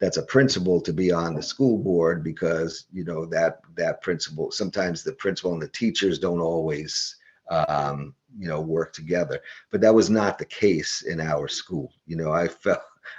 that's a principal to be on the school board, because that principal, sometimes the principal and the teachers don't always work together. But that was not the case in our school.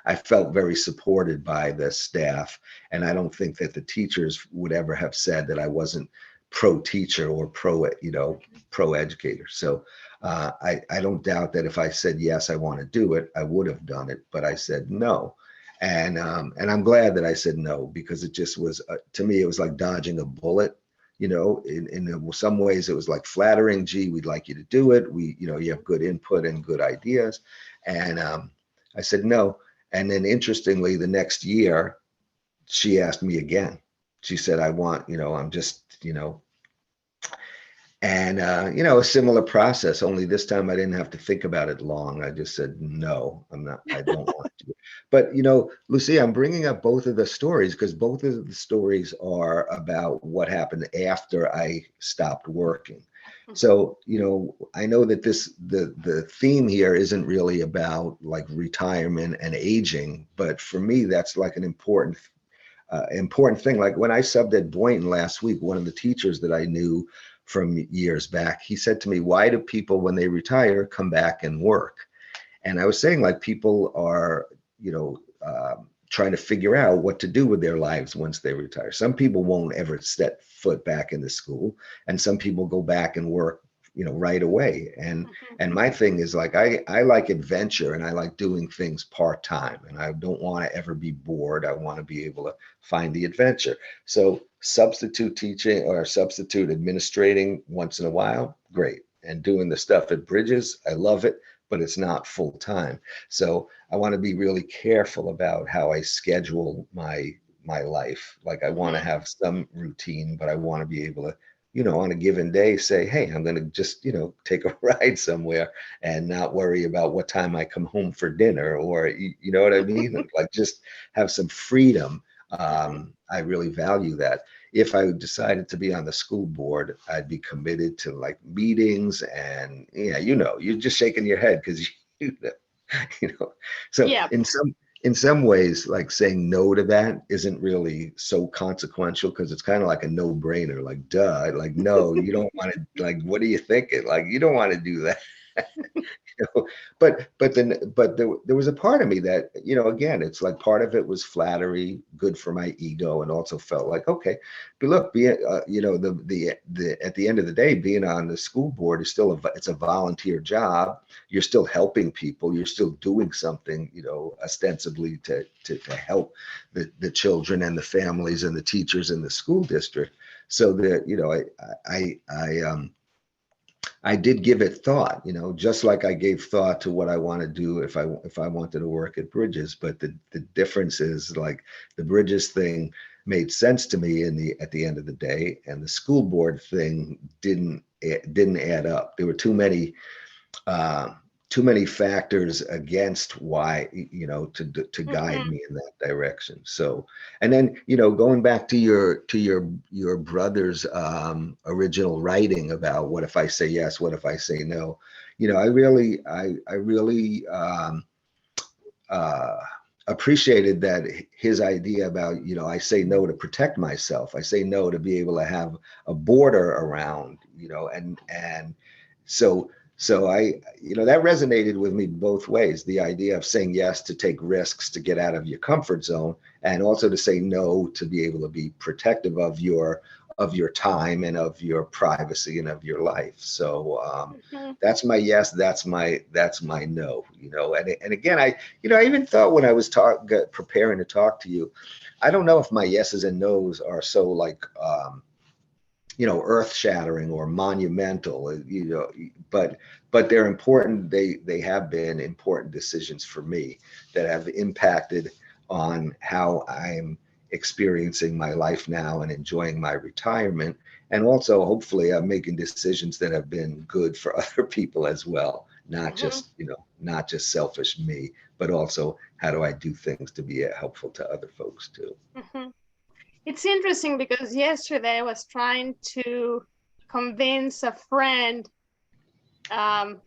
I felt very supported by the staff, and I don't think that the teachers would ever have said that I wasn't pro teacher or pro educator. So I don't doubt that if I said yes, I want to do it, I would have done it. But I said no. And I'm glad that I said no, because it just was, to me, it was like dodging a bullet. In some ways, it was like flattering. Gee, we'd like you to do it. You have good input and good ideas. And I said no. And then, interestingly, the next year, she asked me again. She said, I want, I'm just, and a similar process, only this time I didn't have to think about it long. I just said, no, I don't want to. But Lucy, I'm bringing up both of the stories because both of the stories are about what happened after I stopped working. So, I know that the theme here isn't really about like retirement and aging, but for me, that's like an important thing. Like when I subbed at Boynton last week, one of the teachers that I knew from years back, he said to me, why do people, when they retire, come back and work? And I was saying, like, people are, trying to figure out what to do with their lives once they retire. Some people won't ever set foot back in the school, and some people go back and work, right away. And my thing is, like, I like adventure, and I like doing things part-time, and I don't want to ever be bored. I want to be able to find the adventure. So substitute teaching or substitute administrating once in a while, great. And doing the stuff at Bridges, I love it, but it's not full time. So I want to be really careful about how I schedule my life. Like, I want to have some routine, but I want to be able to, on a given day say, hey, I'm going to just, take a ride somewhere and not worry about what time I come home for dinner, or, you know what I mean? Like, just have some freedom. I really value that. If I decided to be on the school board, I'd be committed to like meetings, and yeah, you're just shaking your head because you know, you know. So Yeah. in some ways, like, saying no to that isn't really so consequential, because it's kind of like a no-brainer. Like, duh, like, no, you don't want to, like, what are you thinking? Like, you don't want to do that. But there was a part of me that, again, it's like part of it was flattery, good for my ego, and also felt like, okay, but look, the at the end of the day, being on the school board is still it's a volunteer job. You're still helping people. You're still doing something, ostensibly to help the children and the families and the teachers in the school district. So that, I did give it thought, just like I gave thought to what I want to do if I wanted to work at Bridges. But the difference is, like, the Bridges thing made sense to me at the end of the day, and the school board thing didn't add up. There were uh, too many factors against why, to guide me in that direction. So, and then, going back to your brother's original writing about what if I say yes, what if I say no, I really uh appreciated that his idea about, I say no to protect myself. I say no to be able to have a border around, and so that resonated with me both ways. The idea of saying yes to take risks, to get out of your comfort zone, and also to say no to be able to be protective of your time and of your privacy and of your life. So that's my yes, that's my no, and again, I even thought when I was preparing to talk to you, I don't know if my yeses and nos are so like earth shattering or monumental, but they're important. They have been important decisions for me that have impacted on how I'm experiencing my life now and enjoying my retirement. And also, hopefully, I'm making decisions that have been good for other people as well. Not just selfish me, but also how do I do things to be helpful to other folks too. It's interesting because yesterday I was trying to convince a friend to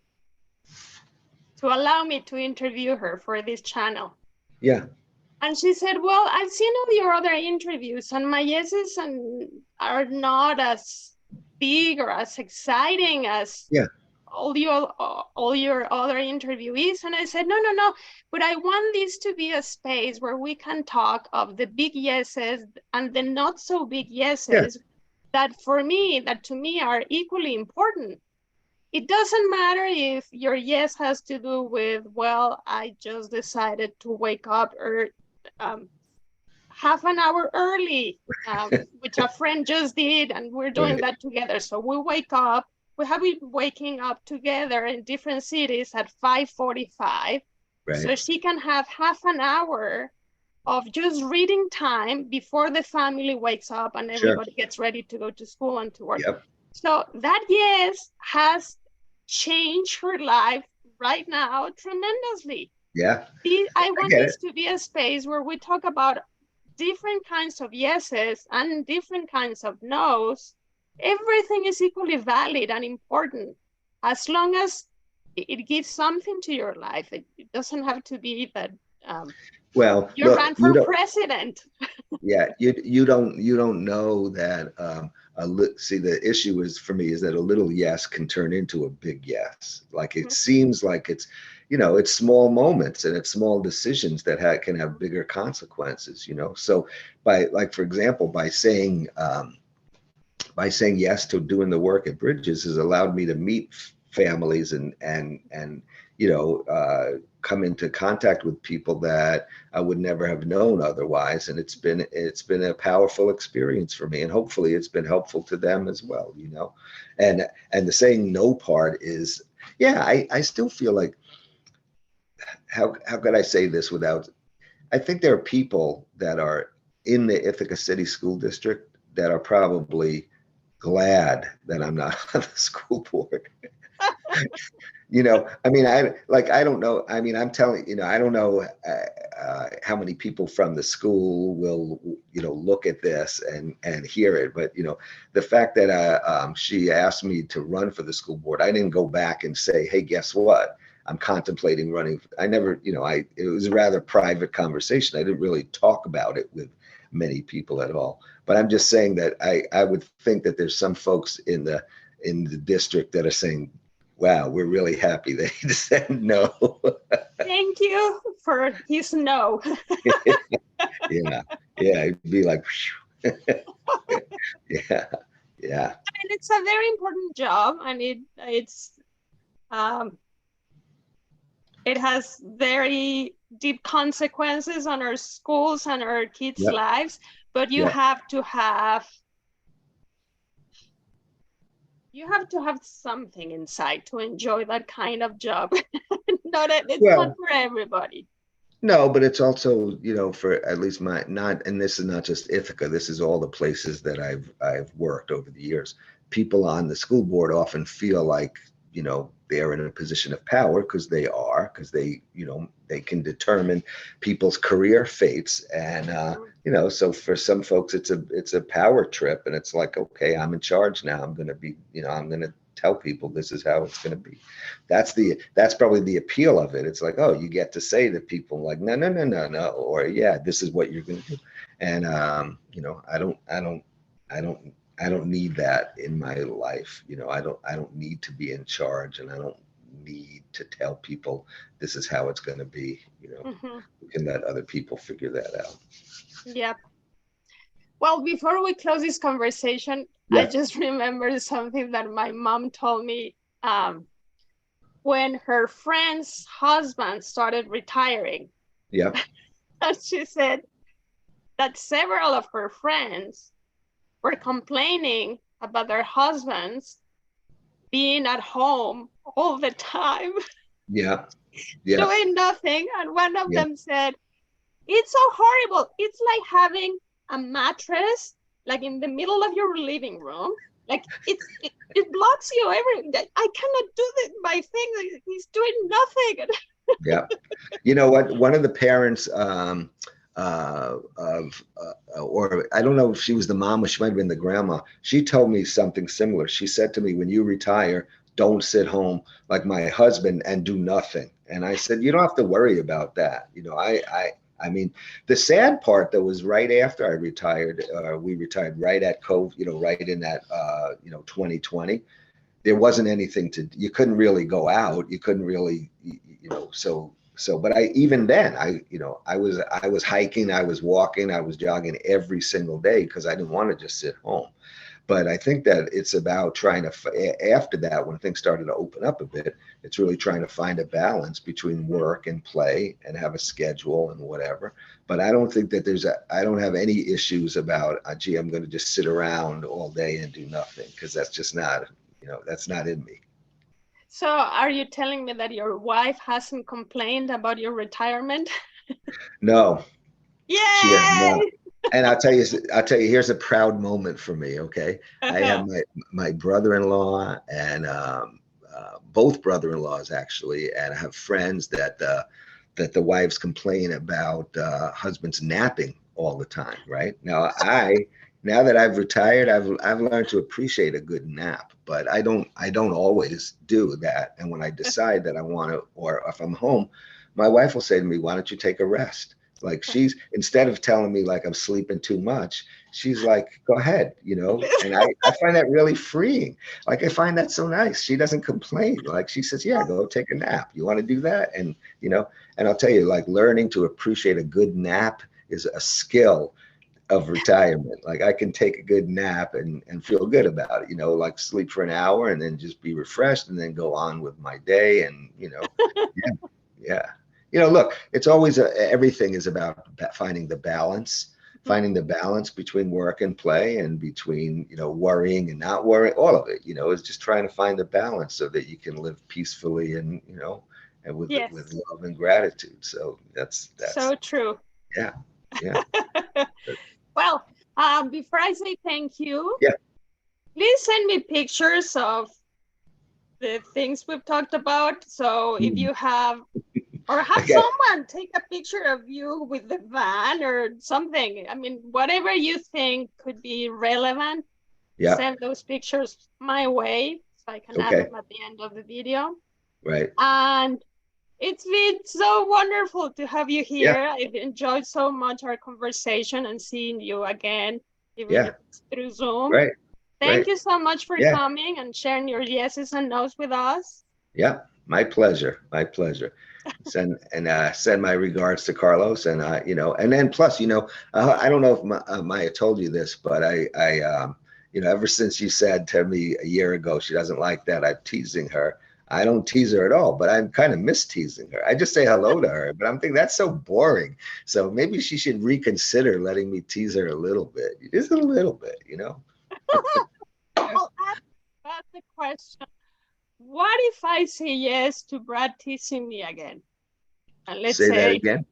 allow me to interview her for this channel. Yeah. And she said, well, I've seen all your other interviews and my yeses are not as big or as exciting as all your other interviewees. And I said, no, but I want this to be a space where we can talk of the big yeses and the not so big yeses that to me are equally important. It doesn't matter if your yes has to do with, well, I just decided to wake up or half an hour early, which a friend just did, and we're doing that together. So we have been waking up together in different cities at 5:45. So she can have half an hour of just reading time before the family wakes up and everybody gets ready to go to school and to work. So that yes has changed her life right now tremendously. I want this to be a space where we talk about different kinds of yeses and different kinds of nos. Everything is equally valid and important as long as it gives something to your life. It doesn't have to be that you ran for president. You don't know that. See, the issue is for me is that a little yes can turn into a big yes. Like it seems like it's small moments and it's small decisions that can have bigger consequences. So for example, by saying yes to doing the work at Bridges has allowed me to meet families and come into contact with people that I would never have known otherwise. And it's been a powerful experience for me, and hopefully it's been helpful to them as well, and the saying no part is, I still feel like, how could I say this I think there are people that are in the Ithaca City School District that are probably glad that I'm not on the school board. I don't know. I'm telling, I don't know how many people from the school will, look at this and hear it. But, the fact that she asked me to run for the school board, I didn't go back and say, hey, guess what? I'm contemplating running. I never, it was a rather private conversation. I didn't really talk about it with many people at all. But I'm just saying that I would think that there's some folks in the district that are saying, wow, we're really happy they said no. Thank you for his no. Yeah, it'd be like, yeah. And it's a very important job, and it has very deep consequences on our schools and our kids' lives. But you have to have something inside to enjoy that kind of job. Not for everybody. No, but it's also, for at least and this is not just Ithaca, this is all the places that I've worked over the years. People on the school board often feel like, they're in a position of power because they they can determine people's career fates. And, so for some folks, it's a power trip, and it's like, okay, I'm in charge now. I'm going to be, I'm going to tell people this is how it's going to be. That's probably the appeal of it. It's like, oh, you get to say to people like, no, no, no, no, no, or yeah, this is what you're going to do. And I don't need that in my life. I don't need to be in charge, and I don't need to tell people this is how it's going to be. We can let other people figure that out. Yep. Well, before we close this conversation, I just remembered something that my mom told me when her friend's husband started retiring. Yeah. And she said that several of her friends were complaining about their husbands being at home all the time. Yeah. Yeah. Doing nothing. And one of them said, it's so horrible. It's like having a mattress like in the middle of your living room. Like it blocks you every. I cannot do my thing. He's doing nothing. Yeah. You know what? One of the parents or I don't know if she was the mom or she might have been the grandma. She told me something similar. She said to me, when you retire, don't sit home like my husband and do nothing. And I said, you don't have to worry about that. I mean, the sad part that was right after I retired, we retired right at COVID, right in that, 2020, there wasn't anything you couldn't really go out. You couldn't really, but even then I was hiking, I was walking, I was jogging every single day because I didn't want to just sit home. But I think that it's about trying to, after that, when things started to open up a bit, it's really trying to find a balance between work and play and have a schedule and whatever. But I don't think that I don't have any issues about, gee, I'm going to just sit around all day and do nothing, because that's just not, that's not in me. So are you telling me that your wife hasn't complained about your retirement? No. Yay! She has not. And I'll tell you, here's a proud moment for me. Okay. I have my brother-in-law and both brother-in-laws actually, and I have friends that the wives complain about husbands napping all the time. Right now, now that I've retired, I've learned to appreciate a good nap, but I don't always do that. And when I decide that I want to, or if I'm home, my wife will say to me, why don't you take a rest? Like instead of telling me like I'm sleeping too much, she's like, go ahead, and I find that really freeing. Like, I find that so nice. She doesn't complain. Like, she says, yeah, go take a nap. You want to do that? And, and I'll tell you, like, learning to appreciate a good nap is a skill of retirement. Like, I can take a good nap and feel good about it, like sleep for an hour and then just be refreshed and then go on with my day. And, yeah. Look, it's always everything is about finding the balance between work and play, and between, worrying and not worrying. All of it, is just trying to find the balance so that you can live peacefully and, and with love and gratitude. So that's so true. Yeah. Well, before I say thank you, yeah, please send me pictures of the things we've talked about. So if you have, or have someone take a picture of you with the van or something. I mean, whatever you think could be relevant, send those pictures my way so I can add them at the end of the video. Right. And it's been so wonderful to have you here. I've enjoyed so much our conversation and seeing you again, even through Zoom. Right. Thank you so much for coming and sharing your yeses and nos with us. Yeah, my pleasure. My pleasure. Send my regards to Carlos, and and then plus, I don't know if Maya told you this, but I ever since you said to me a year ago she doesn't like that I'm teasing her. I don't tease her at all, but I'm kind of miss teasing her. I just say hello to her, but I'm thinking that's so boring. So maybe she should reconsider letting me tease her a little bit, just a little bit, Well, that's the question. What if I say yes to Brad teasing me again? And let's say that again.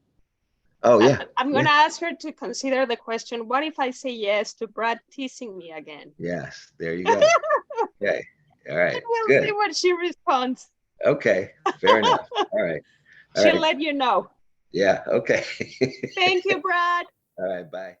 Oh yeah. I'm gonna ask her to consider the question. What if I say yes to Brad teasing me again? Yes, there you go. Okay. All right. And we'll see what she responds. Okay. Fair enough. All right. She'll let you know. Yeah. Okay. Thank you, Brad. All right. Bye.